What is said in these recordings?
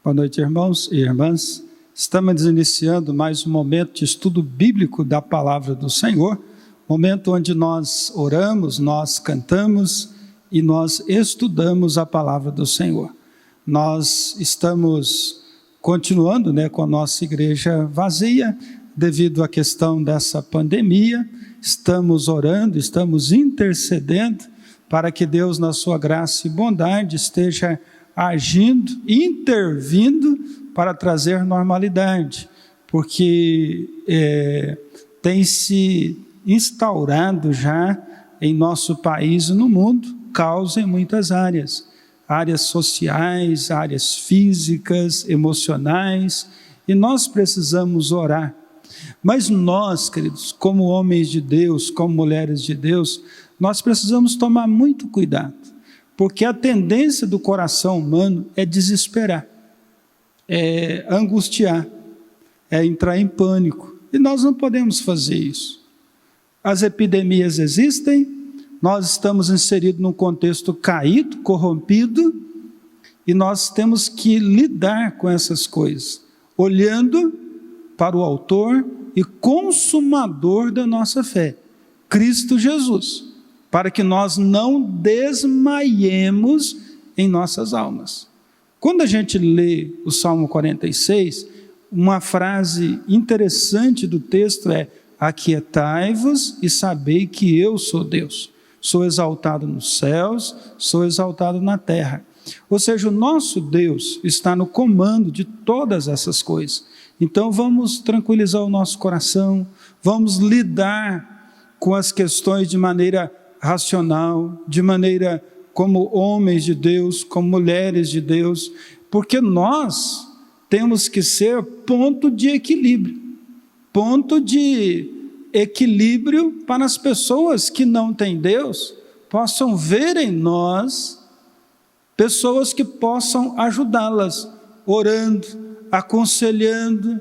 Boa noite, irmãos e irmãs. Estamos iniciando mais um momento de estudo bíblico da Palavra do Senhor, momento onde nós oramos, nós cantamos e nós estudamos a Palavra do Senhor. Nós estamos continuando com a nossa igreja vazia, devido à questão dessa pandemia. Estamos orando, estamos intercedendo para que Deus, na sua graça e bondade, esteja agindo, intervindo para trazer normalidade, porque tem se instaurado já em nosso país e no mundo caos em muitas áreas sociais, áreas físicas, emocionais, e nós precisamos orar. Mas nós, queridos, como homens de Deus, como mulheres de Deus, nós precisamos tomar muito cuidado, porque a tendência do coração humano é desesperar, é angustiar, é entrar em pânico, e nós não podemos fazer isso. As epidemias existem, nós estamos inseridos num contexto caído, corrompido, e nós temos que lidar com essas coisas, olhando para o autor e consumador da nossa fé, Cristo Jesus, para que nós não desmaiemos em nossas almas. Quando a gente lê o Salmo 46, uma frase interessante do texto é: aquietai-vos e sabei que eu sou Deus. Sou exaltado nos céus, sou exaltado na terra. Ou seja, o nosso Deus está no comando de todas essas coisas. Então vamos tranquilizar o nosso coração, vamos lidar com as questões de maneira racional, de maneira como homens de Deus, como mulheres de Deus, porque nós temos que ser ponto de equilíbrio para as pessoas que não têm Deus, possam ver em nós pessoas que possam ajudá-las, orando, aconselhando,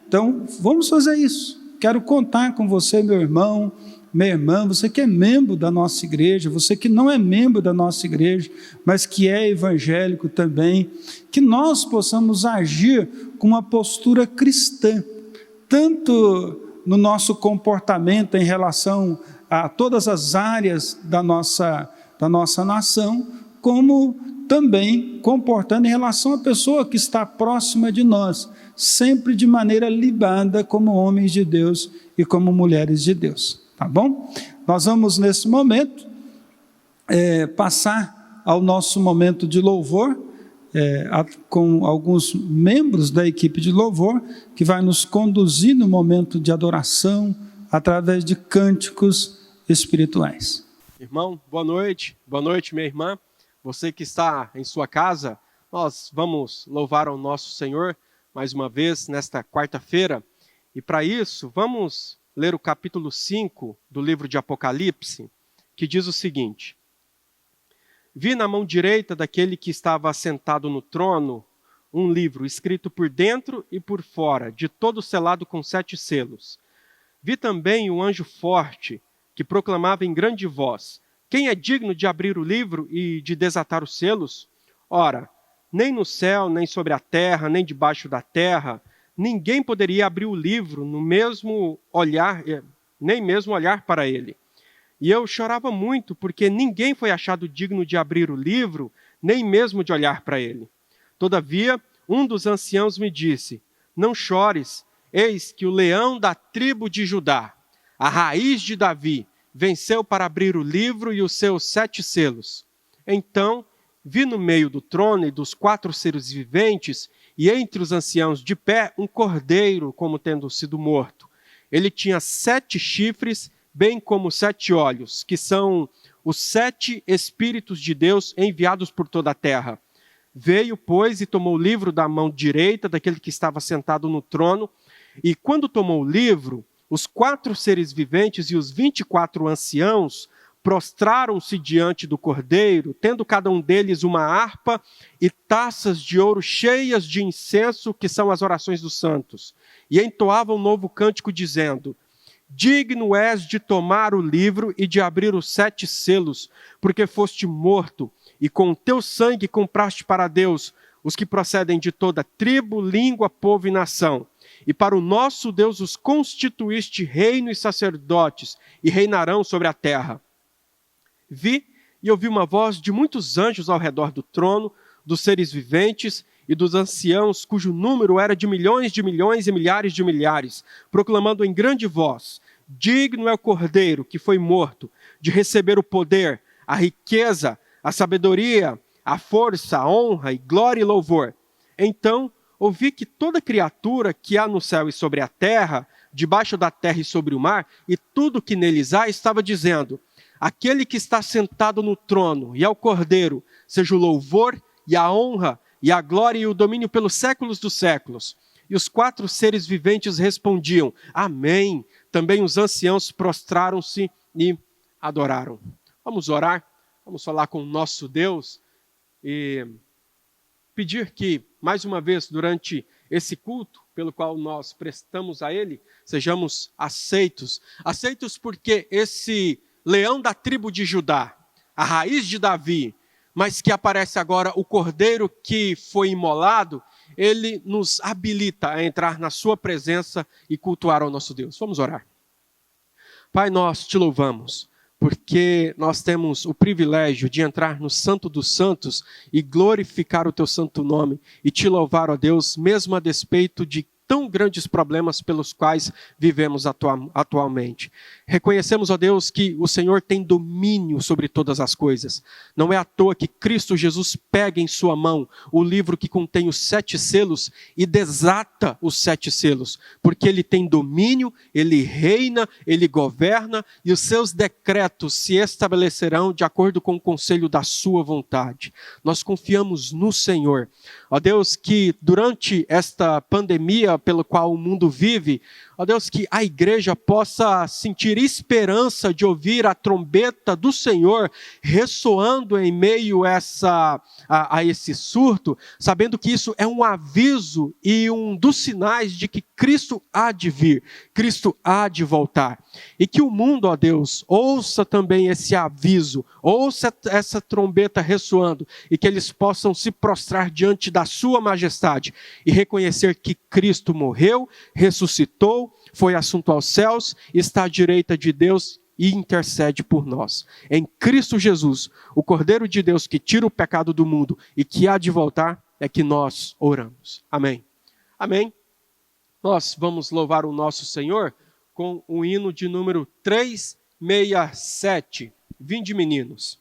Então, vamos fazer isso. Quero contar com você, meu irmão, minha irmã, você que é membro da nossa igreja, você que não é membro da nossa igreja, mas que é evangélico também, que nós possamos agir com uma postura cristã, tanto no nosso comportamento em relação a todas as áreas da nossa nação, como também comportando em relação à pessoa que está próxima de nós, sempre de maneira libada como homens de Deus e como mulheres de Deus, tá bom? Nós vamos nesse momento passar ao nosso momento de louvor, com alguns membros da equipe de louvor, que vai nos conduzir no momento de adoração, através de cânticos espirituais. Irmão, boa noite, minha irmã. Você que está em sua casa, nós vamos louvar ao nosso Senhor mais uma vez nesta quarta-feira. E para isso, vamos ler o capítulo 5 do livro de Apocalipse, que diz o seguinte: vi na mão direita daquele que estava assentado no trono um livro escrito por dentro e por fora, de todo selado com 7 selos. Vi também um anjo forte que proclamava em grande voz: quem é digno de abrir o livro e de desatar os selos? Ora, nem no céu, nem sobre a terra, nem debaixo da terra, ninguém poderia abrir o livro, nem mesmo olhar para ele. E eu chorava muito, porque ninguém foi achado digno de abrir o livro, nem mesmo de olhar para ele. Todavia, um dos anciãos me disse: não chores, eis que o leão da tribo de Judá, a raiz de Davi, venceu para abrir o livro e os seus 7 selos. Então, vi no meio do trono e dos 4 seres viventes, e entre os anciãos de pé, um cordeiro, como tendo sido morto. Ele tinha 7 chifres, bem como 7 olhos, que são os 7 Espíritos de Deus enviados por toda a terra. Veio, pois, e tomou o livro da mão direita daquele que estava sentado no trono, e quando tomou o livro, os 4 seres viventes e os 24 anciãos prostraram-se diante do cordeiro, tendo cada um deles uma harpa e taças de ouro cheias de incenso, que são as orações dos santos. E entoavam um novo cântico, dizendo: digno és de tomar o livro e de abrir os 7 selos, porque foste morto, e com o teu sangue compraste para Deus os que procedem de toda tribo, língua, povo e nação. E para o nosso Deus os constituíste reino e sacerdotes, e reinarão sobre a terra. Vi e ouvi uma voz de muitos anjos ao redor do trono, dos seres viventes e dos anciãos, cujo número era de milhões e milhares de milhares, proclamando em grande voz: digno é o Cordeiro que foi morto, de receber o poder, a riqueza, a sabedoria, a força, a honra e glória e louvor. Então ouvi que toda criatura que há no céu e sobre a terra, debaixo da terra e sobre o mar, e tudo que neles há, estava dizendo: aquele que está sentado no trono e ao Cordeiro, seja o louvor e a honra e a glória e o domínio pelos séculos dos séculos. E os 4 seres viventes respondiam: amém. Também os anciãos prostraram-se e adoraram. Vamos orar, vamos falar com o nosso Deus e pedir que, mais uma vez, durante esse culto, pelo qual nós prestamos a Ele, sejamos aceitos. Aceitos porque esse leão da tribo de Judá, a raiz de Davi, mas que aparece agora o Cordeiro que foi imolado, ele nos habilita a entrar na sua presença e cultuar ao nosso Deus. Vamos orar. Pai, nós te louvamos, porque nós temos o privilégio de entrar no Santo dos Santos e glorificar o teu santo nome e te louvar, ó Deus, mesmo a despeito de tão grandes problemas pelos quais vivemos atualmente. Reconhecemos, ó Deus, que o Senhor tem domínio sobre todas as coisas. Não é à toa que Cristo Jesus pega em sua mão o livro que contém os 7 selos e desata os 7 selos, porque Ele tem domínio, Ele reina, Ele governa e os seus decretos se estabelecerão de acordo com o conselho da sua vontade. Nós confiamos no Senhor. Ó Deus, que durante esta pandemia pelo qual o mundo vive, ó Deus, que a igreja possa sentir esperança de ouvir a trombeta do Senhor ressoando em meio a esse surto, sabendo que isso é um aviso e um dos sinais de que Cristo há de vir, Cristo há de voltar. E que o mundo, ó Deus, ouça também esse aviso, ouça essa trombeta ressoando, e que eles possam se prostrar diante da sua majestade e reconhecer que Cristo morreu, ressuscitou, foi assunto aos céus, está à direita de Deus e intercede por nós. Em Cristo Jesus, o Cordeiro de Deus que tira o pecado do mundo e que há de voltar, é que nós oramos. Amém. Amém. Nós vamos louvar o nosso Senhor com o hino de número 367. Vinde, meninos.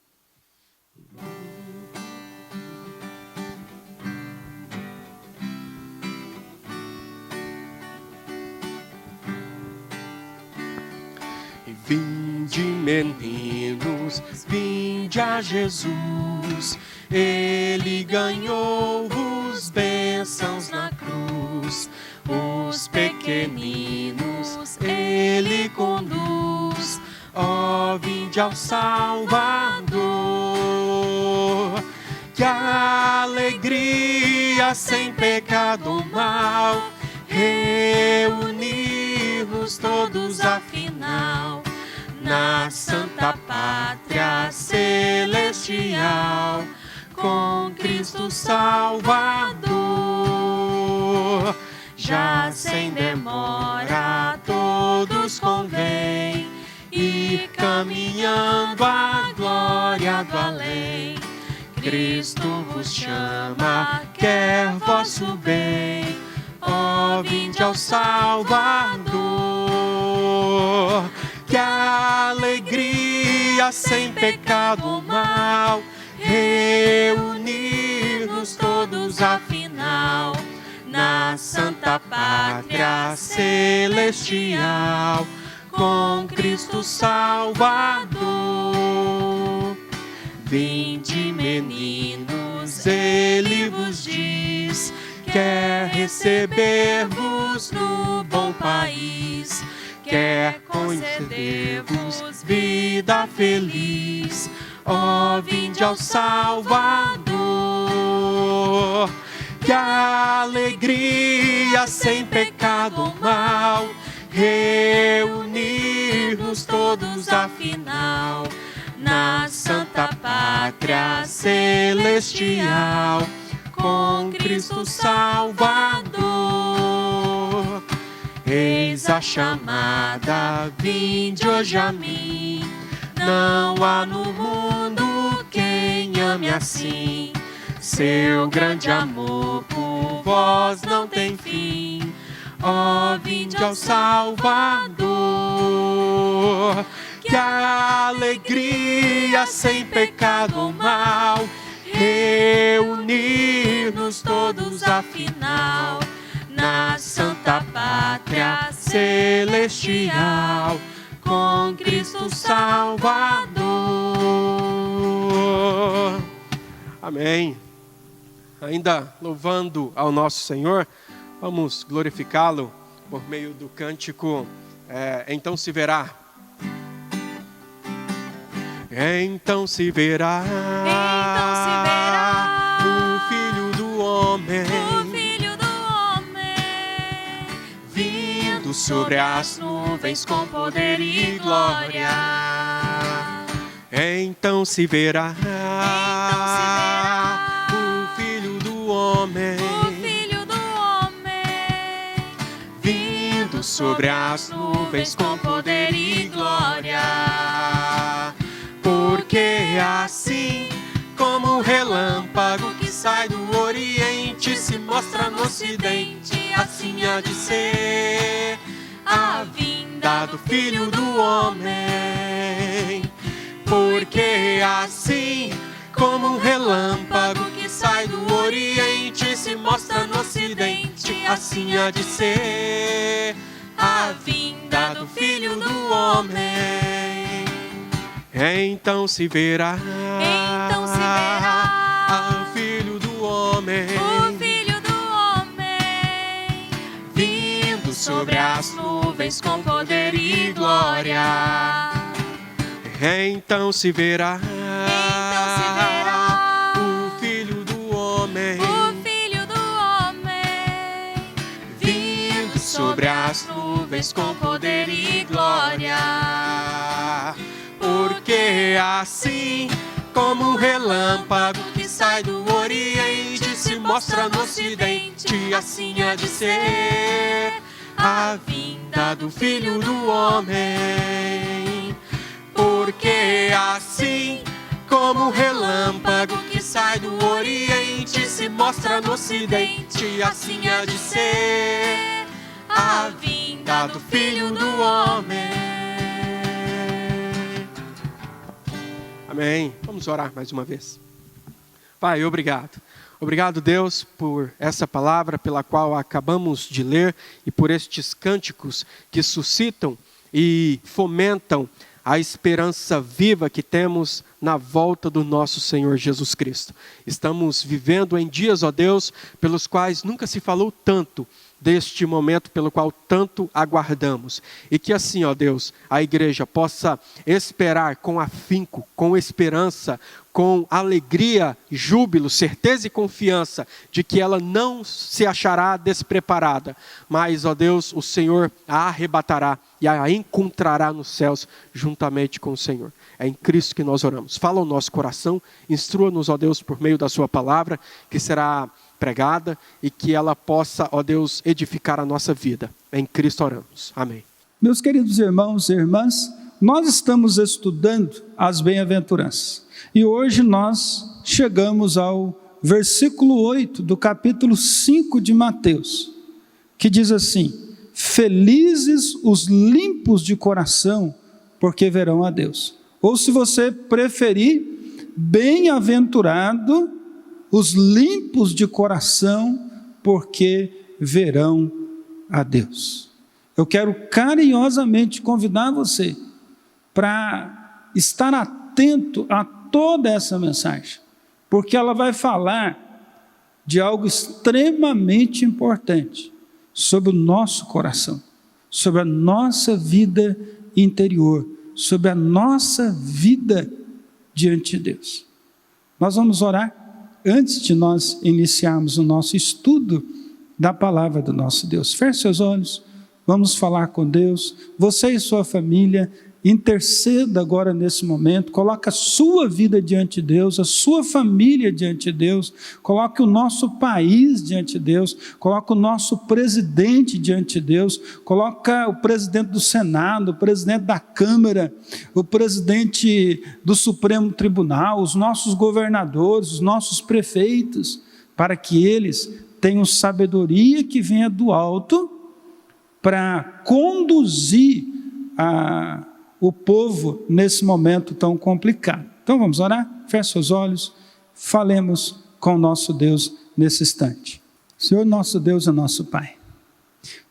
Vinde, meninos, vinde a Jesus. Ele ganhou-vos bênçãos na cruz. Os pequeninos Ele conduz. Ó, vinde ao Salvador. Que alegria sem pecado ou mal, reunir-nos todos afinal na Santa Pátria Celestial, com Cristo Salvador. Já sem demora todos convém, e caminhando a glória do além. Cristo vos chama, quer vosso bem. Ó, vinde ao Salvador. Que alegria sem pecado ou mal, reunir-nos todos afinal na Santa Pátria Celestial, com Cristo Salvador. Vinde, meninos, Ele vos diz, quer receber-vos no bom país, quer conceder-vos vida feliz. Ó, vinde ao Salvador. Que alegria sem pecado ou mal, reunir-nos todos afinal na Santa Pátria Celestial, com Cristo Salvador. Eis a chamada, vinde hoje a mim. Não há no mundo quem ame assim. Seu grande amor por vós não tem fim. Ó, vinde ao Salvador. Que a alegria sem pecado ou mal reunir-nos todos afinal na santa pátria celestial com Cristo Salvador. Amém. Ainda louvando ao nosso Senhor, vamos glorificá-lo por meio do cântico Então se verá. Então se verá, o Filho do Homem, vindo sobre as nuvens com poder e glória. Então se verá, o Filho do Homem, vindo sobre as nuvens com poder e glória. Porque assim como o relâmpago que sai do Oriente se mostra no Ocidente, assim há de ser a vinda do Filho do Homem. Porque assim como um relâmpago que sai do Oriente se mostra no Ocidente, assim há de ser a vinda do Filho do Homem. Então se verá, o Filho do Homem, vindo sobre as nuvens com poder e glória. Então se verá, o Filho do Homem, vindo sobre as nuvens com poder e glória. Porque assim como um relâmpago que sai do Oriente se mostra no Ocidente, assim há de ser a vinda do Filho do Homem. Porque assim como um relâmpago que sai do Oriente se mostra no Ocidente, assim há de ser a vinda do Filho do Homem. Amém. Vamos orar mais uma vez. Pai, obrigado. Obrigado, Deus, por essa palavra pela qual acabamos de ler e por estes cânticos que suscitam e fomentam a esperança viva que temos na volta do nosso Senhor Jesus Cristo. Estamos vivendo em dias, ó Deus, pelos quais nunca se falou tanto deste momento pelo qual tanto aguardamos. E que assim, ó Deus, a igreja possa esperar com afinco, com esperança, com alegria, júbilo, certeza e confiança de que ela não se achará despreparada, mas, ó Deus, o Senhor a arrebatará e a encontrará nos céus juntamente com o Senhor. É em Cristo que nós oramos. Fala o nosso coração, instrua-nos, ó Deus, por meio da sua palavra, que será pregada e que ela possa, ó Deus, edificar a nossa vida. Em Cristo oramos. Amém. Meus queridos irmãos e irmãs, nós estamos estudando as bem-aventuranças. E hoje nós chegamos ao versículo 8 do capítulo 5 de Mateus, que diz assim: felizes os limpos de coração, porque verão a Deus. Ou se você preferir, bem-aventurado os limpos de coração, porque verão a Deus. Eu quero carinhosamente convidar você para estar atento a toda essa mensagem, porque ela vai falar de algo extremamente importante sobre o nosso coração, sobre a nossa vida interior, sobre a nossa vida diante de Deus. Nós vamos orar antes de nós iniciarmos o nosso estudo da palavra do nosso Deus. Feche seus olhos, vamos falar com Deus. Você e sua família, interceda agora nesse momento, coloque a sua vida diante de Deus, a sua família diante de Deus, coloque o nosso país diante de Deus, coloque o nosso presidente diante de Deus, coloque o presidente do Senado, o presidente da Câmara, o presidente do Supremo Tribunal, os nossos governadores, os nossos prefeitos, para que eles tenham sabedoria que venha do alto para conduzir o povo nesse momento tão complicado. Então vamos orar? Feche seus olhos, falemos com o nosso Deus nesse instante. Senhor, nosso Deus e nosso Pai,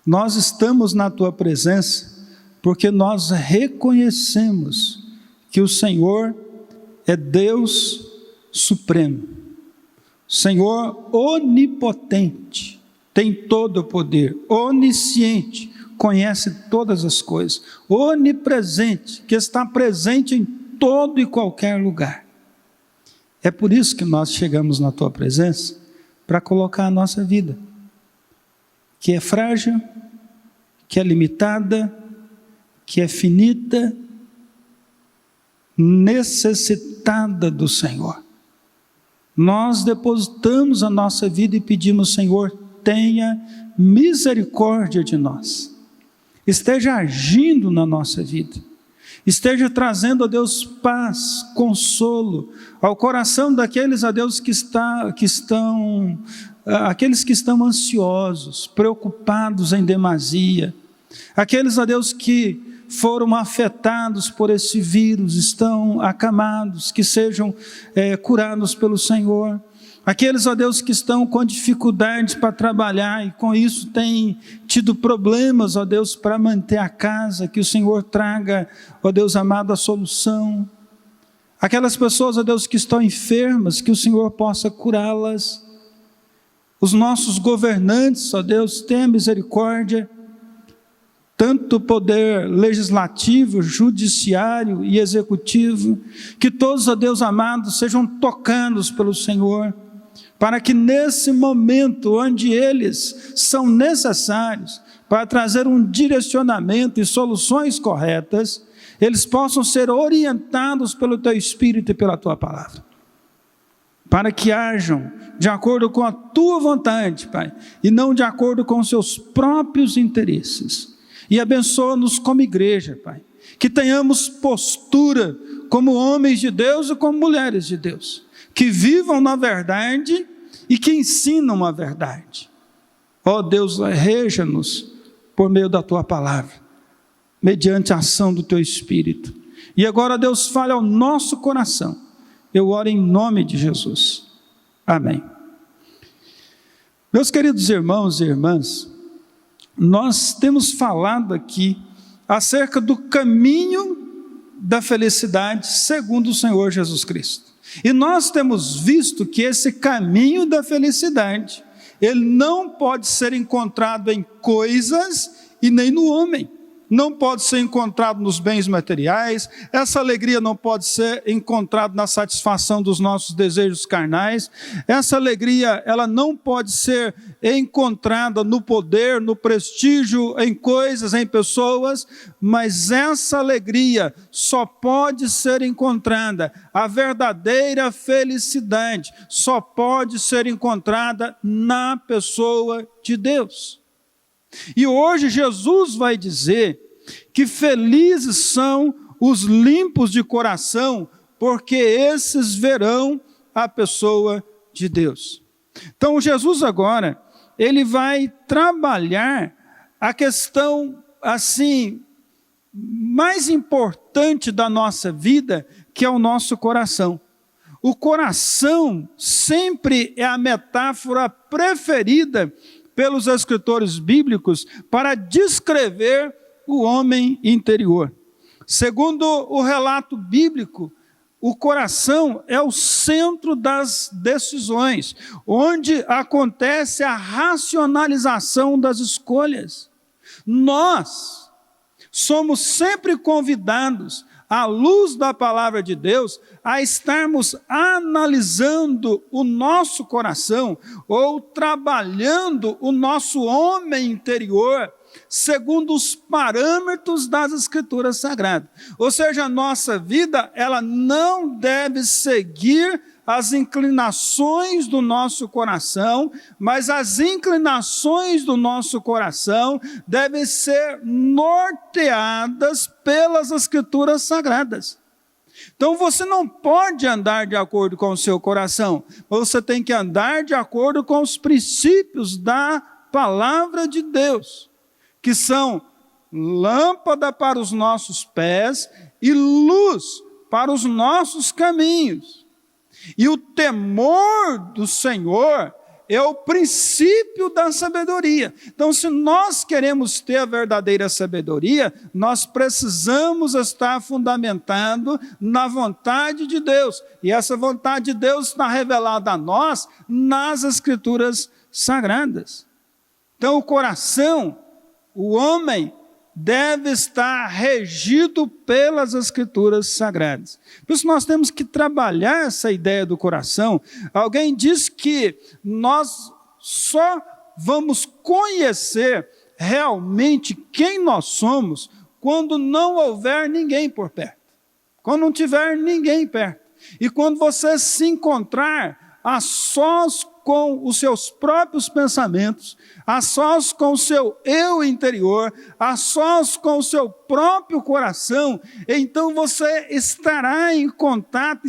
nós estamos na Tua presença porque nós reconhecemos que o Senhor é Deus supremo, Senhor onipotente, tem todo o poder, onisciente, conhece todas as coisas, onipresente, que está presente em todo e qualquer lugar. É por isso que nós chegamos na Tua presença, para colocar a nossa vida, que é frágil, que é limitada, que é finita, necessitada do Senhor. Nós depositamos a nossa vida e pedimos, Senhor, tenha misericórdia de nós. Esteja agindo na nossa vida, esteja trazendo a Deus paz, consolo ao coração daqueles, a Deus, aqueles que estão ansiosos, preocupados em demasia, aqueles, a Deus, que foram afetados por esse vírus, estão acamados, que sejam curados pelo Senhor. Aqueles, ó Deus, que estão com dificuldades para trabalhar e com isso têm tido problemas, ó Deus, para manter a casa, que o Senhor traga, ó Deus amado, a solução. Aquelas pessoas, ó Deus, que estão enfermas, que o Senhor possa curá-las. Os nossos governantes, ó Deus, tenha misericórdia, tanto o poder legislativo, judiciário e executivo, que todos, ó Deus amado, sejam tocados pelo Senhor, para que nesse momento onde eles são necessários para trazer um direcionamento e soluções corretas, eles possam ser orientados pelo Teu Espírito e pela Tua Palavra, para que hajam de acordo com a Tua vontade, Pai, e não de acordo com os seus próprios interesses. E abençoa-nos como igreja, Pai, que tenhamos postura como homens de Deus e como mulheres de Deus, que vivam na verdade e que ensinam a verdade. Ó Deus, reja-nos por meio da Tua Palavra, mediante a ação do Teu Espírito. E agora, Deus, fale ao nosso coração. Eu oro em nome de Jesus. Amém. Meus queridos irmãos e irmãs, nós temos falado aqui acerca do caminho da felicidade segundo o Senhor Jesus Cristo. E nós temos visto que esse caminho da felicidade, ele não pode ser encontrado em coisas e nem no homem. Não pode ser encontrado nos bens materiais, essa alegria não pode ser encontrada na satisfação dos nossos desejos carnais, essa alegria ela não pode ser encontrada no poder, no prestígio, em coisas, em pessoas, mas essa alegria só pode ser encontrada, a verdadeira felicidade só pode ser encontrada na pessoa de Deus. E hoje Jesus vai dizer que felizes são os limpos de coração, porque esses verão a pessoa de Deus. Então Jesus agora, ele vai trabalhar a questão assim, mais importante da nossa vida, que é o nosso coração. O coração sempre é a metáfora preferida pelos escritores bíblicos para descrever o homem interior. Segundo o relato bíblico, o coração é o centro das decisões, onde acontece a racionalização das escolhas. Nós somos sempre convidados à luz da palavra de Deus, a estarmos analisando o nosso coração ou trabalhando o nosso homem interior segundo os parâmetros das Escrituras Sagradas. Ou seja, a nossa vida, ela não deve seguir as inclinações do nosso coração, mas as inclinações do nosso coração devem ser norteadas pelas Escrituras Sagradas. Então você não pode andar de acordo com o seu coração, você tem que andar de acordo com os princípios da palavra de Deus, que são lâmpada para os nossos pés e luz para os nossos caminhos. E o temor do Senhor é o princípio da sabedoria. Então, se nós queremos ter a verdadeira sabedoria, nós precisamos estar fundamentado na vontade de Deus. E essa vontade de Deus está revelada a nós nas Escrituras Sagradas. Então, o coração, o homem, deve estar regido pelas Escrituras Sagradas. Por isso nós temos que trabalhar essa ideia do coração. Alguém diz que nós só vamos conhecer realmente quem nós somos quando não houver ninguém por perto. Quando não tiver ninguém perto. E quando você se encontrar a sós com os seus próprios pensamentos, a sós com o seu eu interior, a sós com o seu próprio coração, então você estará em contato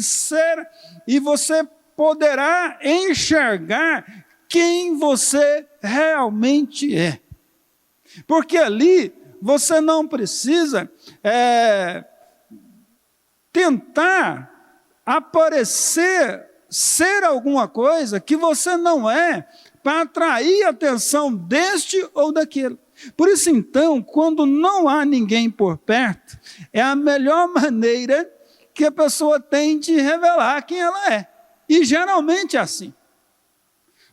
e você poderá enxergar quem você realmente é. Porque ali você não precisa tentar aparecer, ser alguma coisa que você não é, para atrair a atenção deste ou daquele. Por isso, então, quando não há ninguém por perto, é a melhor maneira que a pessoa tem de revelar quem ela é. E geralmente é assim.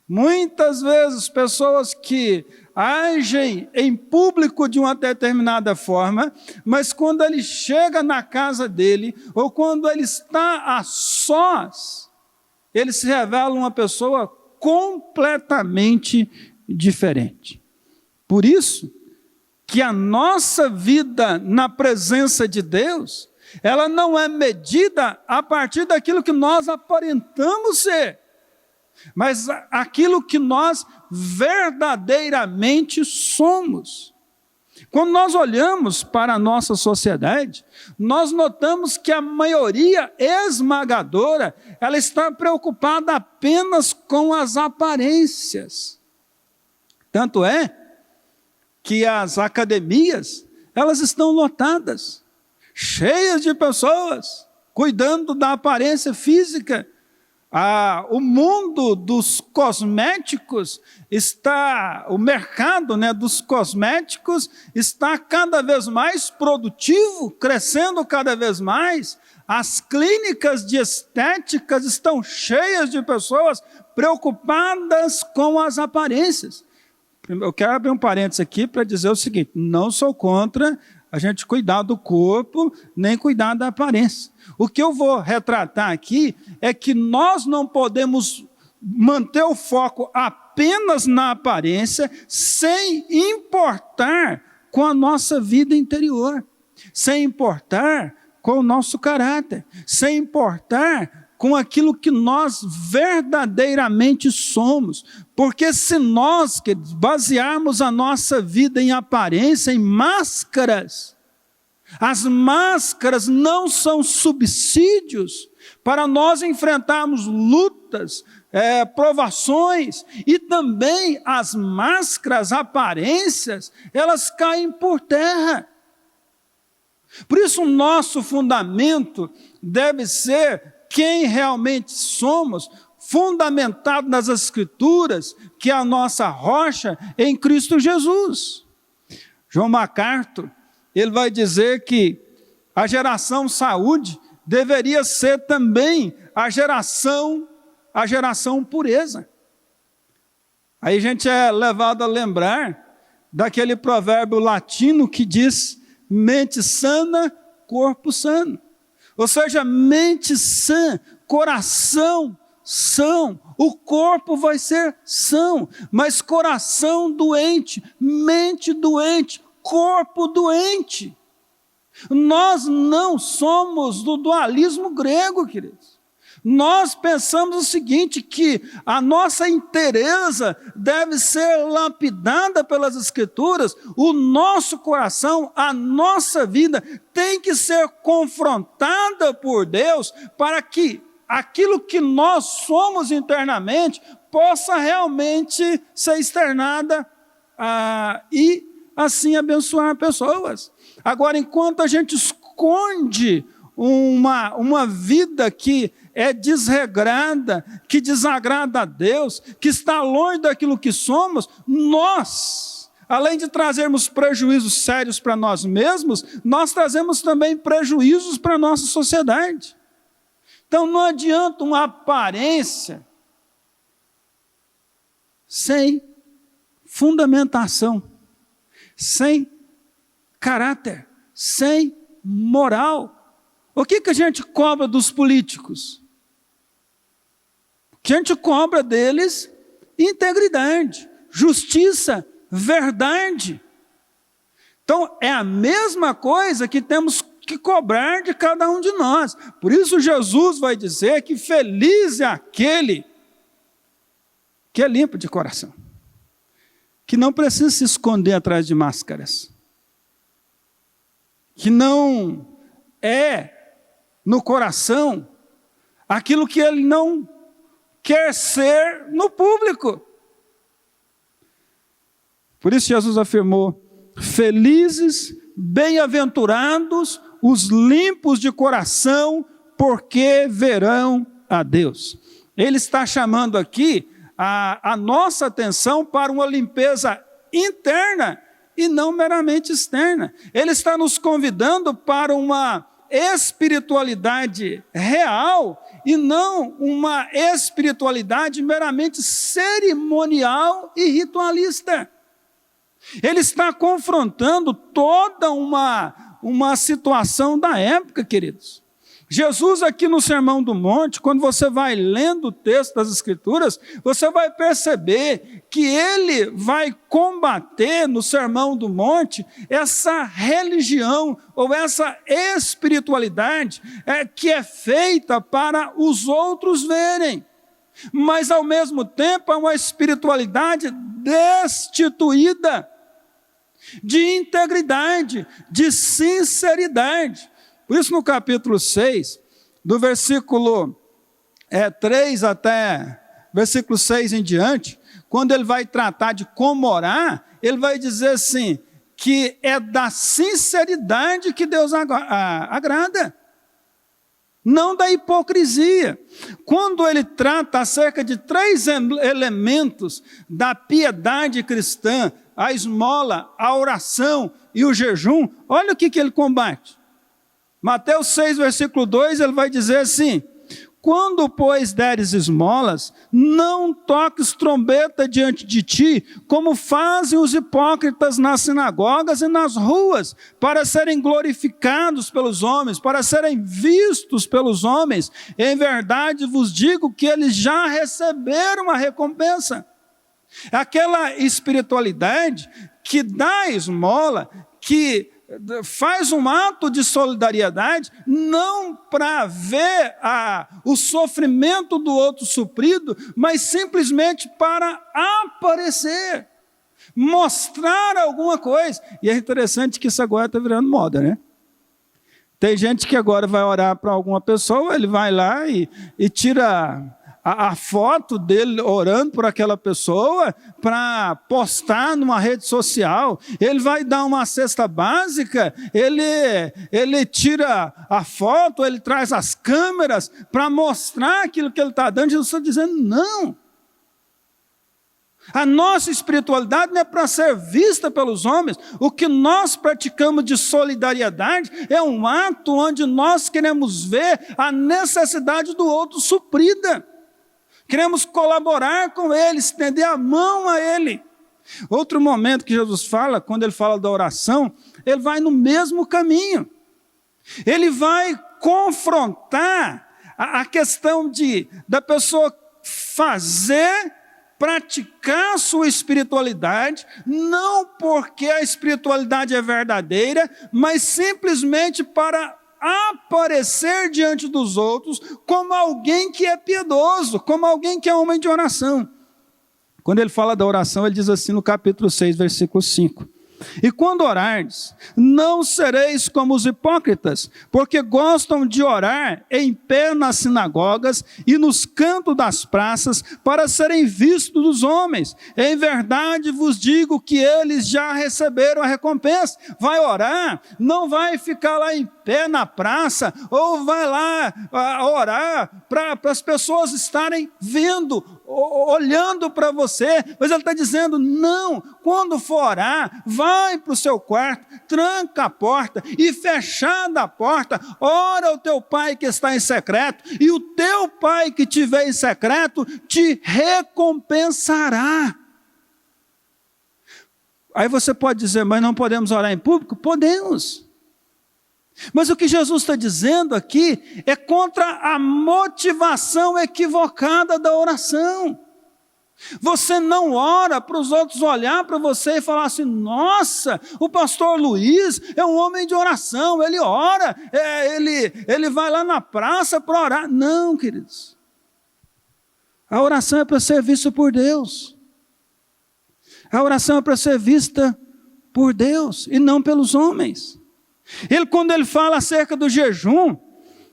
Muitas vezes, pessoas que agem em público de uma determinada forma, mas quando ele chega na casa dele, ou quando ele está a sós, ele se revela uma pessoa completamente diferente. Por isso que a nossa vida na presença de Deus, ela não é medida a partir daquilo que nós aparentamos ser, mas aquilo que nós verdadeiramente somos. Quando nós olhamos para a nossa sociedade, nós notamos que a maioria esmagadora, ela está preocupada apenas com as aparências. Tanto é que as academias, elas estão lotadas, cheias de pessoas, cuidando da aparência física. O mundo dos cosméticos o mercado, dos cosméticos está cada vez mais produtivo, crescendo cada vez mais. As clínicas de estéticas estão cheias de pessoas preocupadas com as aparências. Eu quero abrir um parênteses aqui para dizer o seguinte: não sou contra a gente cuidar do corpo, nem cuidar da aparência. O que eu vou retratar aqui é que nós não podemos manter o foco apenas na aparência, sem importar com a nossa vida interior, sem importar com o nosso caráter, sem importar com aquilo que nós verdadeiramente somos. Porque se nós basearmos a nossa vida em aparência, em máscaras, as máscaras não são subsídios para nós enfrentarmos lutas, provações, e também as máscaras, aparências, elas caem por terra. Por isso o nosso fundamento deve ser quem realmente somos, fundamentado nas Escrituras, que é a nossa rocha em Cristo Jesus. John MacArthur, ele vai dizer que a geração saúde deveria ser também a geração pureza. Aí a gente é levado a lembrar daquele provérbio latino que diz: mente sana, corpo sano. Ou seja, mente sã, coração são, o corpo vai ser são, mas coração doente, mente doente, corpo doente. Nós não somos do dualismo grego, queridos. Nós pensamos o seguinte, que a nossa inteireza deve ser lapidada pelas Escrituras, o nosso coração, a nossa vida tem que ser confrontada por Deus para que aquilo que nós somos internamente possa realmente ser externada e assim abençoar pessoas. Agora, enquanto a gente esconde uma vida que é desregrada, que desagrada a Deus, que está longe daquilo que somos, nós, além de trazermos prejuízos sérios para nós mesmos, nós trazemos também prejuízos para a nossa sociedade. Então não adianta uma aparência sem fundamentação, sem caráter, sem moral. O que a gente cobra dos políticos? A gente cobra deles integridade, justiça, verdade. Então é a mesma coisa que temos que cobrar de cada um de nós. Por isso Jesus vai dizer que feliz é aquele que é limpo de coração, que não precisa se esconder atrás de máscaras, que não é no coração aquilo que ele não quer ser no público. Por isso Jesus afirmou: felizes, bem-aventurados os limpos de coração, porque verão a Deus. Ele está chamando aqui a nossa atenção para uma limpeza interna e não meramente externa. Ele está nos convidando para uma espiritualidade real e não uma espiritualidade meramente cerimonial e ritualista. Ele está confrontando toda uma situação da época, queridos. Jesus aqui no Sermão do Monte, quando você vai lendo o texto das Escrituras, você vai perceber que ele vai combater no Sermão do Monte essa religião ou essa espiritualidade que é feita para os outros verem. Mas ao mesmo tempo é uma espiritualidade destituída de integridade, de sinceridade. Por isso no capítulo 6, do versículo 3 até versículo 6 em diante, quando ele vai tratar de como orar, ele vai dizer assim, que é da sinceridade que Deus agrada, não da hipocrisia. Quando ele trata acerca de 3 elementos da piedade cristã, a esmola, a oração e o jejum, olha o que ele combate. Mateus 6, versículo 2, ele vai dizer assim: quando, pois, deres esmolas, não toques trombeta diante de ti, como fazem os hipócritas nas sinagogas e nas ruas, para serem glorificados pelos homens, para serem vistos pelos homens. Em verdade vos digo que eles já receberam a recompensa. Aquela espiritualidade que dá esmola, que faz um ato de solidariedade, não para ver o sofrimento do outro suprido, mas simplesmente para aparecer, mostrar alguma coisa. E é interessante que isso agora está virando moda, né? Tem gente que agora vai orar para alguma pessoa, ele vai lá e tira a foto dele orando por aquela pessoa para postar numa rede social. Ele vai dar uma cesta básica, ele tira a foto, ele traz as câmeras para mostrar aquilo que ele está dando. Jesus está dizendo, não. A nossa espiritualidade não é para ser vista pelos homens. O que nós praticamos de solidariedade é um ato onde nós queremos ver a necessidade do outro suprida. Queremos colaborar com ele, estender a mão a ele. Outro momento que Jesus fala, quando ele fala da oração, ele vai no mesmo caminho. Ele vai confrontar a questão da pessoa praticar a sua espiritualidade, não porque a espiritualidade é verdadeira, mas simplesmente para aparecer diante dos outros como alguém que é piedoso, como alguém que é homem de oração. Quando ele fala da oração, ele diz assim no capítulo 6, versículo 5. E quando orardes, não sereis como os hipócritas, porque gostam de orar em pé nas sinagogas e nos cantos das praças, para serem vistos dos homens. Em verdade vos digo que eles já receberam a recompensa. Vai orar, não vai ficar lá em pé na praça, ou vai lá orar para as pessoas estarem vendo, olhando para você, mas ele está dizendo, não, quando for orar, vai para o seu quarto, tranca a porta, e fechada a porta, ora ao teu pai que está em secreto, e o teu pai que te vê em secreto, te recompensará. Aí você pode dizer, mas não podemos orar em público? Podemos. Mas o que Jesus está dizendo aqui é contra a motivação equivocada da oração. Você não ora para os outros olhar para você e falar assim, nossa, o pastor Luiz é um homem de oração, ele ora, ele vai lá na praça para orar. Não, queridos. A oração é para ser vista por Deus. A oração é para ser vista por Deus e não pelos homens. Quando ele fala acerca do jejum,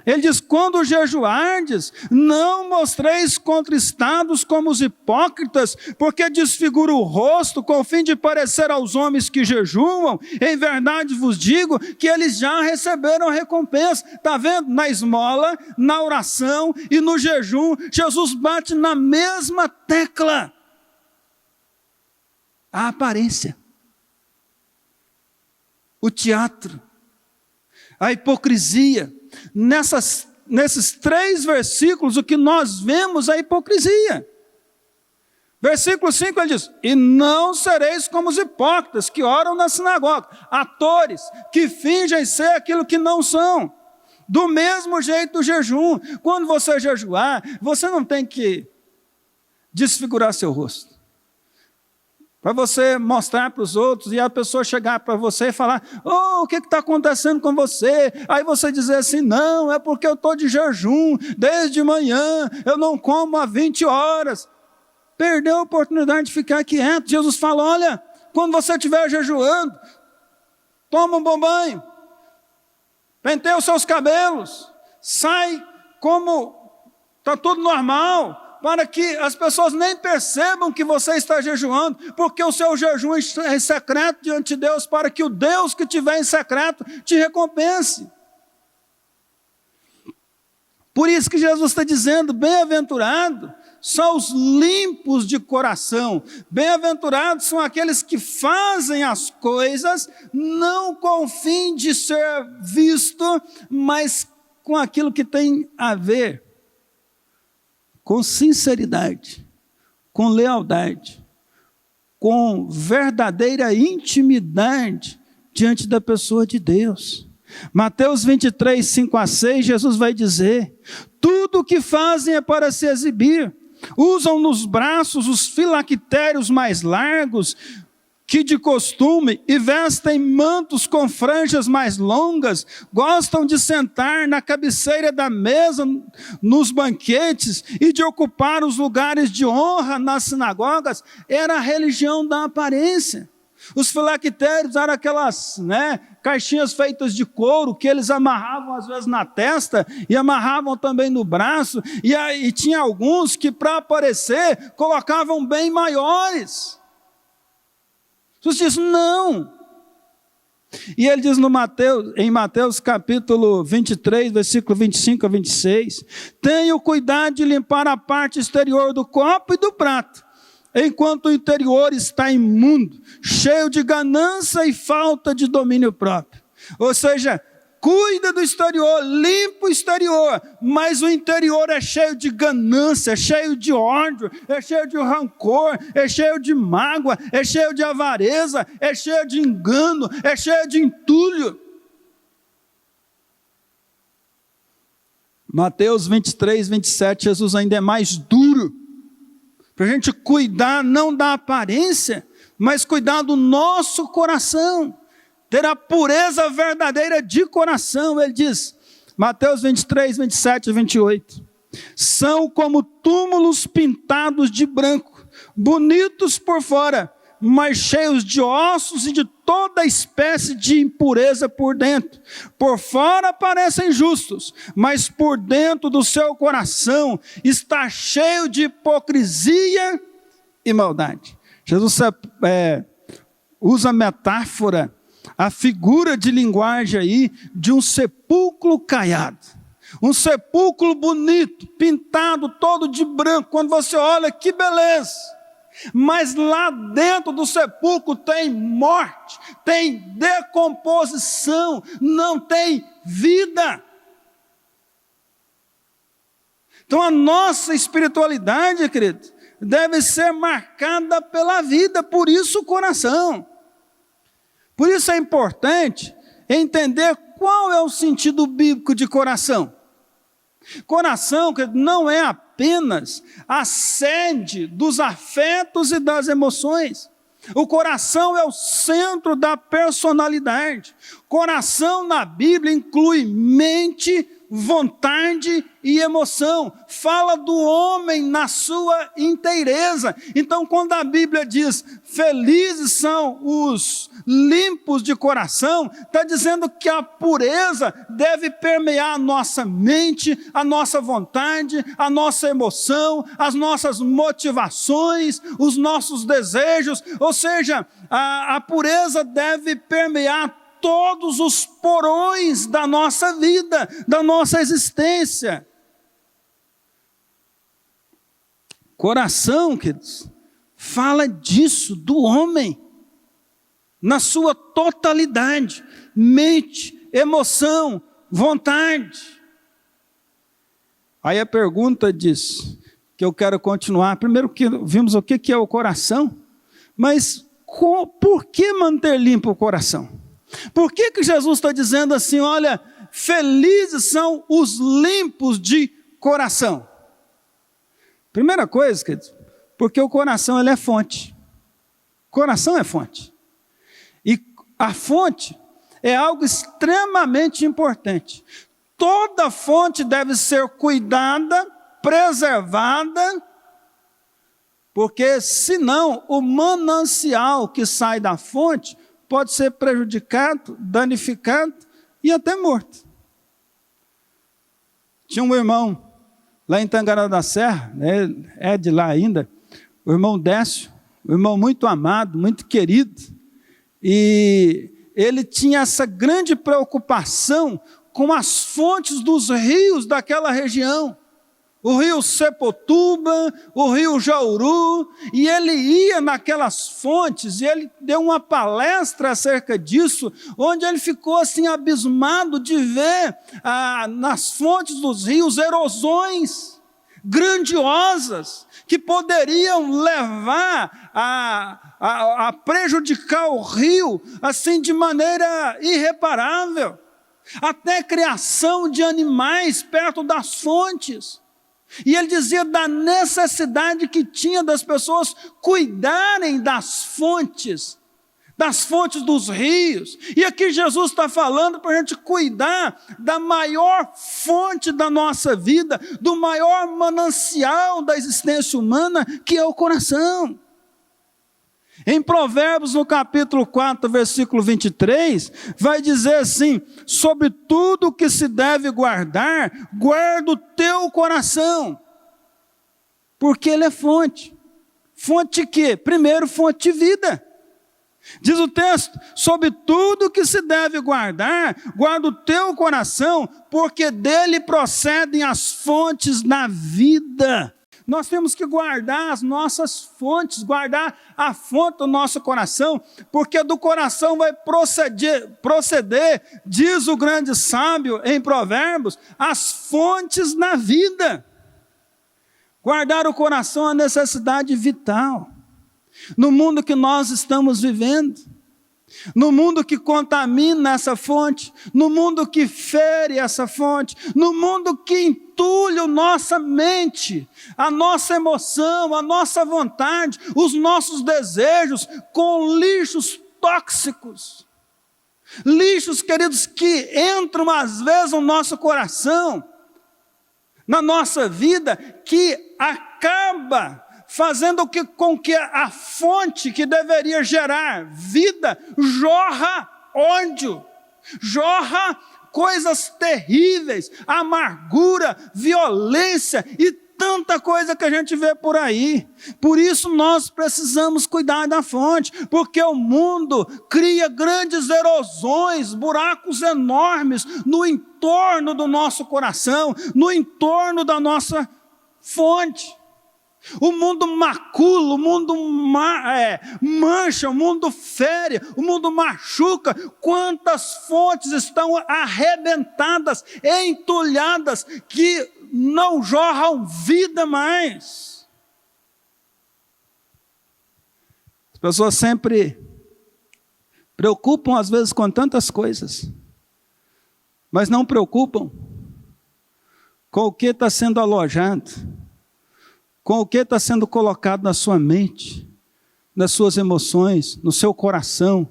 ele diz, quando jejuardes, não mostreis contristados como os hipócritas, porque desfigura o rosto com o fim de parecer aos homens que jejuam. Em verdade vos digo que eles já receberam a recompensa. Está vendo? Na esmola, na oração e no jejum, Jesus bate na mesma tecla. A aparência, o teatro, a hipocrisia. Nesses 3 versículos, o que nós vemos é a hipocrisia. Versículo 5 ele diz, e não sereis como os hipócritas que oram na sinagoga, atores que fingem ser aquilo que não são. Do mesmo jeito do jejum, quando você jejuar, você não tem que desfigurar seu rosto. Para você mostrar para os outros e a pessoa chegar para você e falar, o que está acontecendo com você? Aí você dizer assim, não, é porque eu estou de jejum, desde manhã, eu não como há 20 horas. Perdeu a oportunidade de ficar quieto. Jesus fala, olha, quando você estiver jejuando, toma um bom banho, penteia os seus cabelos, sai como está tudo normal, para que as pessoas nem percebam que você está jejuando, porque o seu jejum é em secreto diante de Deus, para que o Deus que estiver em secreto te recompense. Por isso que Jesus está dizendo, bem-aventurado são os limpos de coração, bem-aventurados são aqueles que fazem as coisas, não com o fim de ser visto, mas com aquilo que tem a ver com sinceridade, com lealdade, com verdadeira intimidade diante da pessoa de Deus. Mateus 23, 5 a 6, Jesus vai dizer, tudo o que fazem é para se exibir, usam nos braços os filactérios mais largos, que de costume, e vestem mantos com franjas mais longas, gostam de sentar na cabeceira da mesa nos banquetes e de ocupar os lugares de honra nas sinagogas. Era a religião da aparência. Os filactérios eram aquelas caixinhas feitas de couro que eles amarravam às vezes na testa e amarravam também no braço, e tinha alguns que para aparecer colocavam bem maiores. Jesus diz, não. E ele diz em Mateus capítulo 23, versículo 25 a 26, tenha cuidado de limpar a parte exterior do copo e do prato, enquanto o interior está imundo, cheio de ganância e falta de domínio próprio. Ou seja, cuida do exterior, limpa o exterior, mas o interior é cheio de ganância, é cheio de ódio, é cheio de rancor, é cheio de mágoa, é cheio de avareza, é cheio de engano, é cheio de entulho. Mateus 23, 27, Jesus ainda é mais duro, para a gente cuidar não da aparência, mas cuidar do nosso coração, ter a pureza verdadeira de coração. Ele diz, Mateus 23, 27 e 28, são como túmulos pintados de branco, bonitos por fora, mas cheios de ossos e de toda espécie de impureza por dentro. Por fora parecem justos, mas por dentro do seu coração está cheio de hipocrisia e maldade. Jesus usa a metáfora, a figura de linguagem aí de um sepulcro caiado. Um sepulcro bonito, pintado todo de branco. Quando você olha, que beleza! Mas lá dentro do sepulcro tem morte, tem decomposição, não tem vida. Então a nossa espiritualidade, querido, deve ser marcada pela vida, por isso o coração. Por isso é importante entender qual é o sentido bíblico de coração. Coração, querido, não é apenas a sede dos afetos e das emoções. O coração é o centro da personalidade. Coração na Bíblia inclui mente, vontade e emoção. Fala do homem na sua inteireza. Então, quando a Bíblia diz, felizes são os limpos de coração, está dizendo que a pureza deve permear a nossa mente, a nossa vontade, a nossa emoção, as nossas motivações, os nossos desejos. Ou seja, a pureza deve permear todos os porões da nossa vida, da nossa existência. Coração, queridos, fala disso, do homem, na sua totalidade, mente, emoção, vontade. Aí a pergunta diz, que eu quero continuar, primeiro que vimos o que é o coração, mas por que manter limpo o coração? Por que Jesus está dizendo assim, olha, felizes são os limpos de coração? Primeira coisa, queridos, porque o coração ele é fonte. Coração é fonte. E a fonte é algo extremamente importante. Toda fonte deve ser cuidada, preservada, porque senão o manancial que sai da fonte pode ser prejudicado, danificado e até morto. Tinha um irmão lá em Tangará da Serra, né, é de lá ainda, o irmão Décio, um irmão muito amado, muito querido, e ele tinha essa grande preocupação com as fontes dos rios daquela região. O rio Sepotuba, o rio Jauru, e ele ia naquelas fontes, e ele deu uma palestra acerca disso, onde ele ficou assim abismado de ver nas fontes dos rios erosões grandiosas, que poderiam levar a prejudicar o rio, assim de maneira irreparável, até criação de animais perto das fontes. E ele dizia da necessidade que tinha das pessoas cuidarem das fontes dos rios. E aqui Jesus está falando para a gente cuidar da maior fonte da nossa vida, do maior manancial da existência humana, que é o coração. Em Provérbios, no capítulo 4, versículo 23, vai dizer assim, sobre tudo que se deve guardar, guarda o teu coração, porque ele é fonte. Fonte de quê? Primeiro, fonte de vida. Diz o texto, sobre tudo que se deve guardar, guarda o teu coração, porque dele procedem as fontes da vida. Nós temos que guardar as nossas fontes, guardar a fonte do nosso coração, porque do coração vai proceder, diz o grande sábio em Provérbios, as fontes da vida. Guardar o coração é uma necessidade vital. No mundo que nós estamos vivendo, no mundo que contamina essa fonte, no mundo que fere essa fonte, no mundo que entulha a nossa mente, a nossa emoção, a nossa vontade, os nossos desejos com lixos tóxicos. Lixos, queridos, que entram às vezes no nosso coração, na nossa vida, que acaba fazendo com que a fonte que deveria gerar vida, jorra ódio, jorra coisas terríveis, amargura, violência e tanta coisa que a gente vê por aí. Por isso nós precisamos cuidar da fonte, porque o mundo cria grandes erosões, buracos enormes no entorno do nosso coração, no entorno da nossa fonte. O mundo macula, o mundo mancha, o mundo fere, o mundo machuca. Quantas fontes estão arrebentadas, entulhadas, que não jorram vida mais. As pessoas sempre preocupam às vezes com tantas coisas, mas não preocupam com o que está sendo alojado, com o que está sendo colocado na sua mente, nas suas emoções, no seu coração,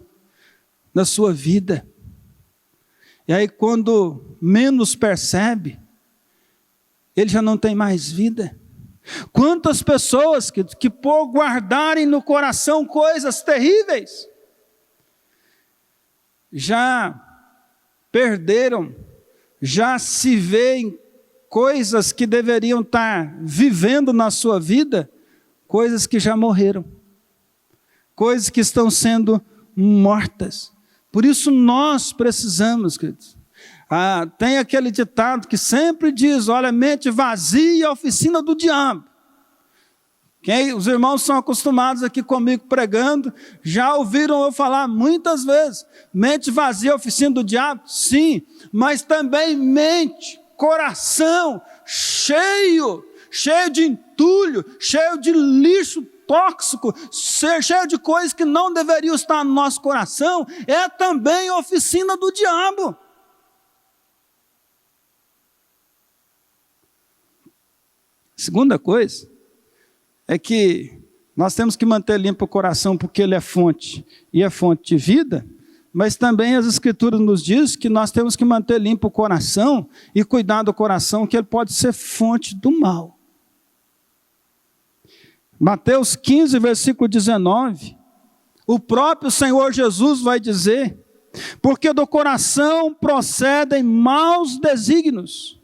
na sua vida. E aí quando menos percebe, ele já não tem mais vida. Quantas pessoas que por guardarem no coração coisas terríveis, já perderam, já se veem coisas que deveriam estar vivendo na sua vida, coisas que já morreram, coisas que estão sendo mortas. Por isso nós precisamos, queridos. Tem aquele ditado que sempre diz, olha, mente vazia é a oficina do diabo. Os irmãos são acostumados aqui comigo pregando, já ouviram eu falar muitas vezes, mente vazia é a oficina do diabo? Sim, mas também mente, coração cheio de entulho, cheio de lixo tóxico, cheio de coisas que não deveriam estar no nosso coração, é também a oficina do diabo. Segunda coisa é que nós temos que manter limpo o coração porque ele é fonte e é fonte de vida, mas também as Escrituras nos dizem que nós temos que manter limpo o coração e cuidar do coração, que ele pode ser fonte do mal. Mateus 15, versículo 19, o próprio Senhor Jesus vai dizer, porque do coração procedem maus desígnios,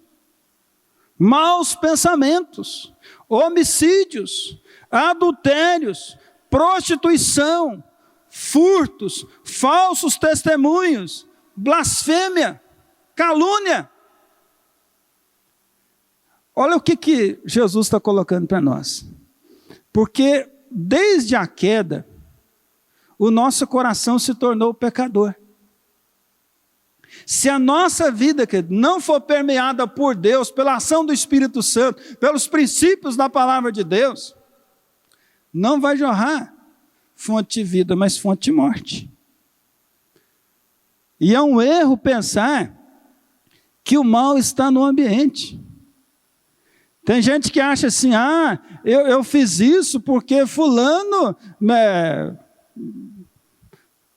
maus pensamentos, homicídios, adultérios, prostituição, furtos, falsos testemunhos, blasfêmia, calúnia. Olha o que Jesus está colocando para nós. Porque desde a queda, o nosso coração se tornou pecador. Se a nossa vida não for permeada por Deus, pela ação do Espírito Santo, pelos princípios da palavra de Deus, não vai jorrar fonte de vida, mas fonte de morte. E é um erro pensar que o mal está no ambiente. Tem gente que acha assim, eu fiz isso porque fulano,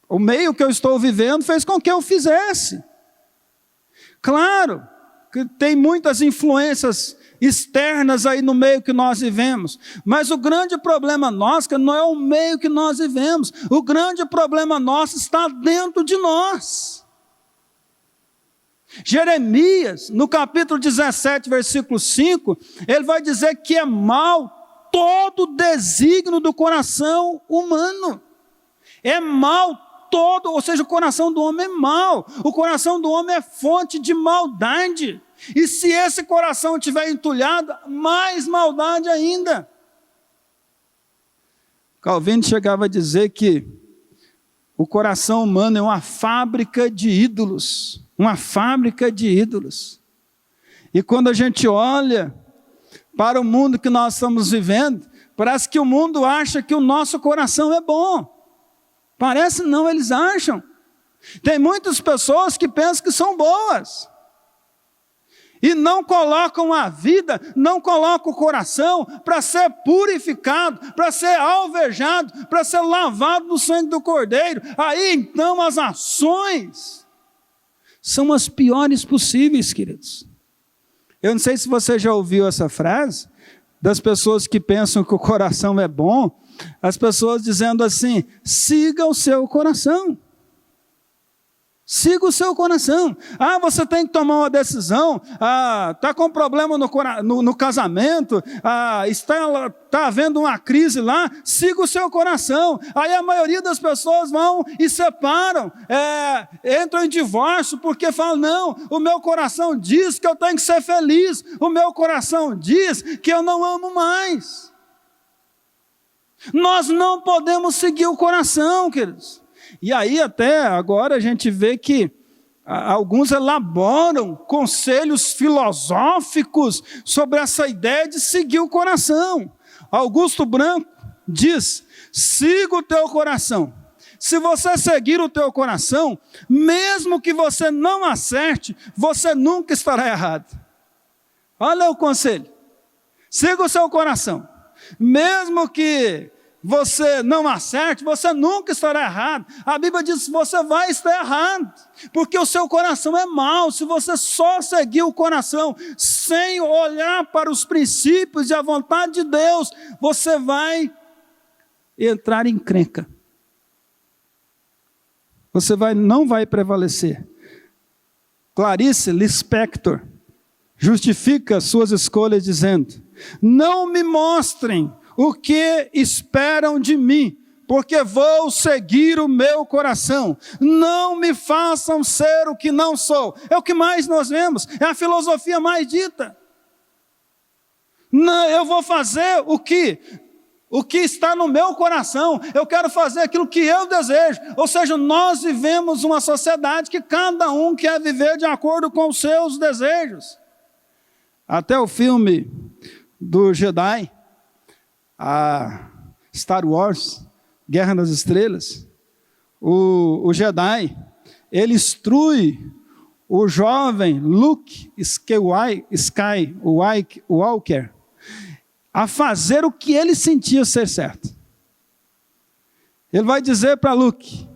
o meio que eu estou vivendo fez com que eu fizesse. Claro, que tem muitas influências externas aí no meio que nós vivemos, mas o grande problema nosso não é o meio que nós vivemos, o grande problema nosso está dentro de nós. Jeremias, no capítulo 17, versículo 5, ele vai dizer que é mal todo desígnio do coração humano, é mal todo, ou seja, o coração do homem é mau, o coração do homem é fonte de maldade, e se esse coração estiver entulhado, mais maldade ainda. Calvino chegava a dizer que o coração humano é uma fábrica de ídolos, e quando a gente olha para o mundo que nós estamos vivendo, parece que o mundo acha que o nosso coração é bom. Parece não, eles acham. Tem muitas pessoas que pensam que são boas. E não colocam a vida, não colocam o coração para ser purificado, para ser alvejado, para ser lavado no sangue do Cordeiro. Aí então as ações são as piores possíveis, queridos. Eu não sei se você já ouviu essa frase, das pessoas que pensam que o coração é bom, as pessoas dizendo assim: siga o seu coração. Siga o seu coração. Você tem que tomar uma decisão. Está com problema no casamento. Está havendo uma crise lá. Siga o seu coração. Aí a maioria das pessoas vão e separam. Entram em divórcio porque falam: não, o meu coração diz que eu tenho que ser feliz. O meu coração diz que eu não amo mais. Nós não podemos seguir o coração, queridos. E aí até agora a gente vê que alguns elaboram conselhos filosóficos sobre essa ideia de seguir o coração. Augusto Branco diz: siga o teu coração. Se você seguir o teu coração, mesmo que você não acerte, você nunca estará errado. Olha o conselho. Siga o seu coração. Mesmo que você não acerte, você nunca estará errado. A Bíblia diz que você vai estar errado, porque o seu coração é mau. Se você só seguir o coração, sem olhar para os princípios e a vontade de Deus, você vai entrar em encrenca. Você não vai prevalecer. Clarice Lispector justifica suas escolhas dizendo: não me mostrem o que esperam de mim, porque vou seguir o meu coração. Não me façam ser o que não sou. É o que mais nós vemos, é a filosofia mais dita. Não, eu vou fazer o que está no meu coração. Eu quero fazer aquilo que eu desejo. Ou seja, nós vivemos uma sociedade que cada um quer viver de acordo com os seus desejos. Até o filme do Jedi, a Star Wars, Guerra nas Estrelas, o Jedi, ele instrui o jovem Luke Skywalker a fazer o que ele sentia ser certo. Ele vai dizer para Luke: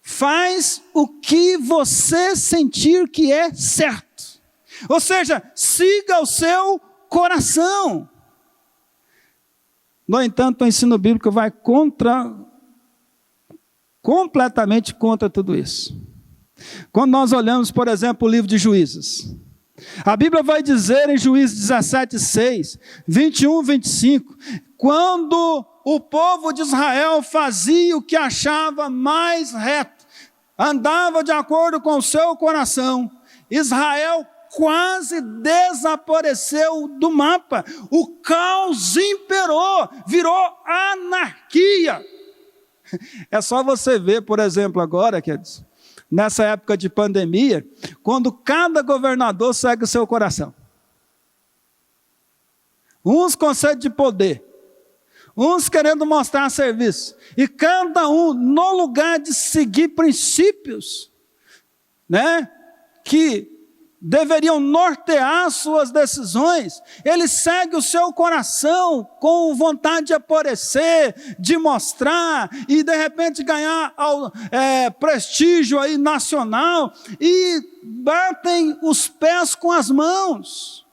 faz o que você sentir que é certo. Ou seja, siga o seu coração. No entanto, o ensino bíblico vai completamente contra tudo isso. Quando nós olhamos, por exemplo, o livro de Juízes, a Bíblia vai dizer em Juízes 17:6, 21, 25, quando o povo de Israel fazia o que achava mais reto, andava de acordo com o seu coração, Israel quase desapareceu do mapa. O caos imperou, virou anarquia. É só você ver, por exemplo, agora, queridos, nessa época de pandemia, quando cada governador segue o seu coração. Uns com sede de poder, uns querendo mostrar serviço, e cada um no lugar de seguir princípios, que deveriam nortear suas decisões, ele segue o seu coração com vontade de aparecer, de mostrar e de repente ganhar prestígio aí nacional, e batem os pés com as mãos.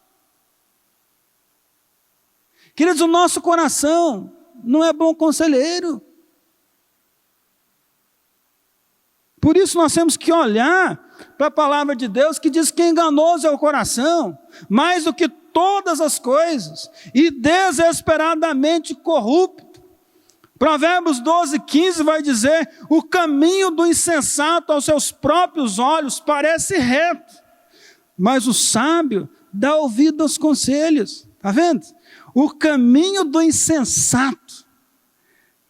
Queridos, o nosso coração não é bom conselheiro. Por isso nós temos que olhar para a palavra de Deus, que diz que enganoso é o coração, mais do que todas as coisas, e desesperadamente corrupto. Provérbios 12:15 vai dizer: o caminho do insensato aos seus próprios olhos parece reto, mas o sábio dá ouvido aos conselhos. Está vendo? O caminho do insensato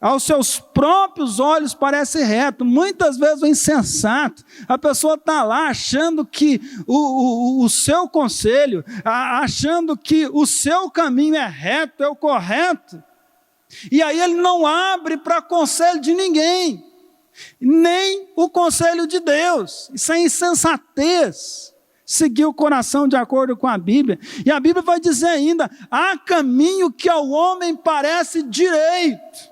aos seus próprios olhos parece reto. Muitas vezes o insensato, a pessoa está lá achando que o seu conselho, achando que o seu caminho é reto, é o correto, e aí ele não abre para conselho de ninguém. nem o conselho de Deus. Isso é insensatez, seguir o coração de acordo com a Bíblia. E a Bíblia vai dizer ainda: há caminho que ao homem parece direito,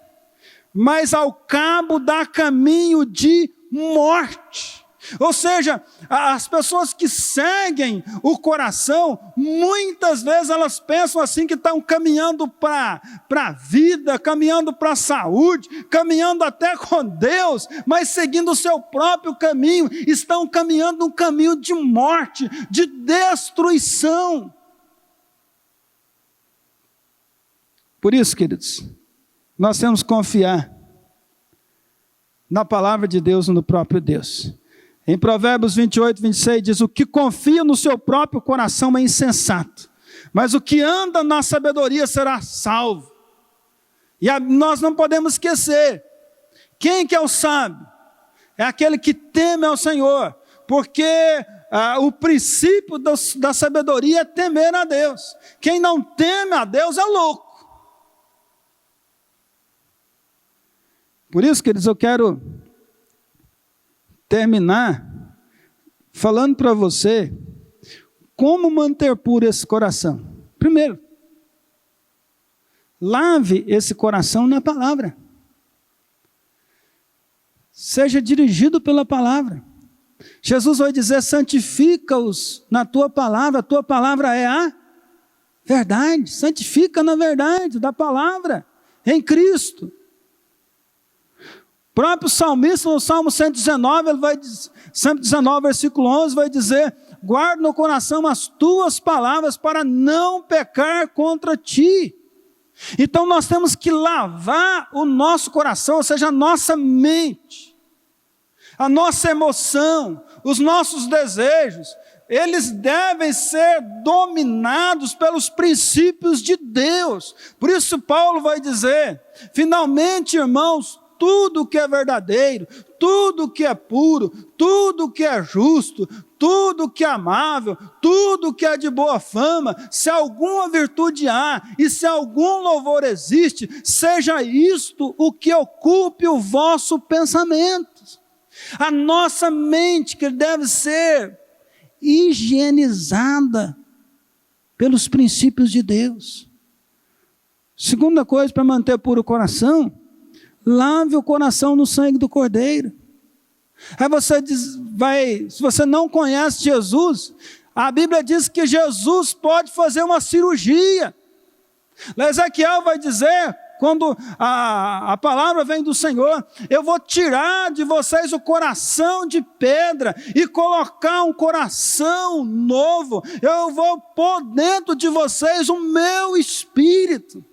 mas ao cabo dá caminho de morte. Ou seja, as pessoas que seguem o coração, muitas vezes elas pensam assim que estão caminhando para a vida, caminhando para a saúde, caminhando até com Deus, mas seguindo o seu próprio caminho, estão caminhando um caminho de morte, de destruição. Por isso, queridos, nós temos que confiar na palavra de Deus e no próprio Deus. Em Provérbios 28, 26 diz: o que confia no seu próprio coração é insensato, mas o que anda na sabedoria será salvo. E nós não podemos esquecer, quem que é o sábio? É aquele que teme ao Senhor, porque o princípio da sabedoria é temer a Deus. Quem não teme a Deus é louco. Por isso, queridos, eu quero terminar falando para você como manter puro esse coração. Primeiro, lave esse coração na palavra. Seja dirigido pela palavra. Jesus vai dizer: santifica-os na tua palavra. A tua palavra é a verdade. Santifica na verdade da palavra, em Cristo. O próprio salmista, no Salmo 119, 119, versículo 11, vai dizer: guarda no coração as tuas palavras para não pecar contra ti. Então nós temos que lavar o nosso coração, ou seja, a nossa mente, a nossa emoção, os nossos desejos. Eles devem ser dominados pelos princípios de Deus. Por isso Paulo vai dizer: finalmente, irmãos, tudo que é verdadeiro, tudo que é puro, tudo que é justo, tudo que é amável, tudo que é de boa fama, se alguma virtude há e se algum louvor existe, seja isto o que ocupe o vosso pensamento. A nossa mente, que deve ser higienizada pelos princípios de Deus. Segunda coisa para manter puro o coração: lave o coração no sangue do Cordeiro. Aí você se você não conhece Jesus, a Bíblia diz que Jesus pode fazer uma cirurgia. Ezequiel vai dizer, quando a palavra vem do Senhor: eu vou tirar de vocês o coração de pedra e colocar um coração novo. Eu vou pôr dentro de vocês o meu espírito.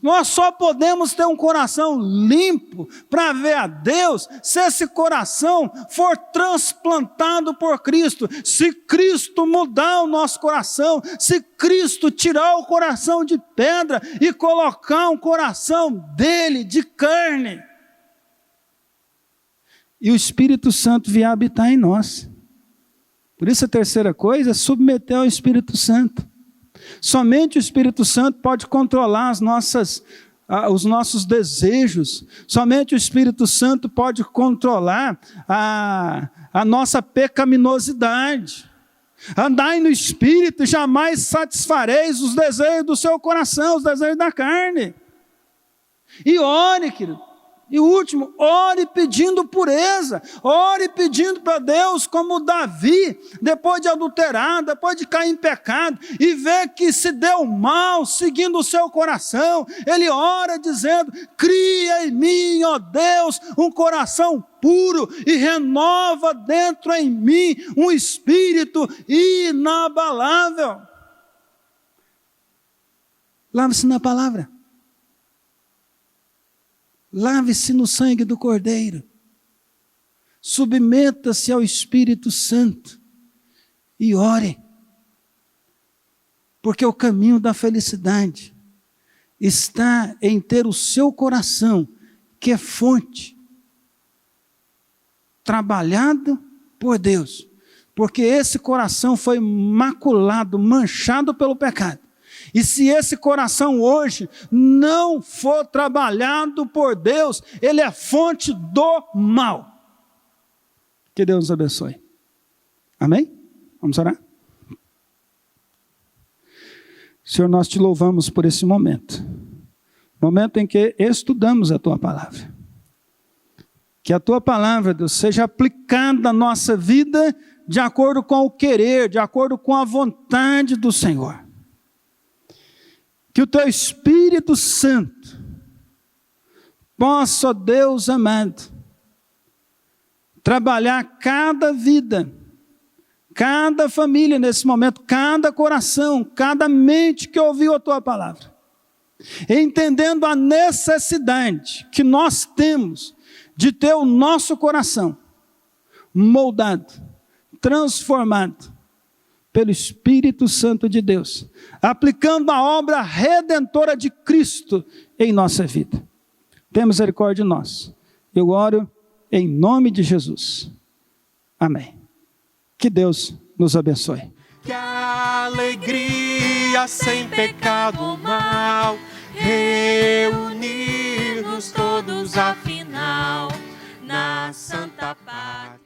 Nós só podemos ter um coração limpo para ver a Deus se esse coração for transplantado por Cristo. Se Cristo mudar o nosso coração, se Cristo tirar o coração de pedra e colocar um coração dele, de carne, e o Espírito Santo vier habitar em nós. Por isso a terceira coisa é submeter ao Espírito Santo. Somente o Espírito Santo pode controlar os nossos desejos. Somente o Espírito Santo pode controlar a nossa pecaminosidade. Andai no Espírito e jamais satisfareis os desejos do seu coração, os desejos da carne. E ore, querido. E o último, ore pedindo pureza, ore pedindo para Deus, como Davi, depois de adulterar, depois de cair em pecado, e ver que se deu mal, seguindo o seu coração, ele ora dizendo: cria em mim, ó Deus, um coração puro, e renova dentro em mim um espírito inabalável. Lave-se na palavra. Lave-se no sangue do Cordeiro. Submeta-se ao Espírito Santo e ore. Porque o caminho da felicidade está em ter o seu coração, que é fonte, trabalhado por Deus. Porque esse coração foi maculado, manchado pelo pecado. E se esse coração hoje não for trabalhado por Deus, ele é fonte do mal. Que Deus nos abençoe. Amém? Vamos orar? Senhor, nós te louvamos por esse momento. Momento em que estudamos a tua palavra. Que a tua palavra, Deus, seja aplicada na nossa vida de acordo com o querer, de acordo com a vontade do Senhor. Que o teu Espírito Santo possa, ó Deus amado, trabalhar cada vida, cada família nesse momento, cada coração, cada mente que ouviu a tua palavra. Entendendo a necessidade que nós temos de ter o nosso coração moldado, transformado pelo Espírito Santo de Deus, aplicando a obra redentora de Cristo em nossa vida. Tenha misericórdia de nós. Eu oro em nome de Jesus. Amém. Que Deus nos abençoe. Que alegria sem pecado mal, reunir-nos todos afinal na santa pátria.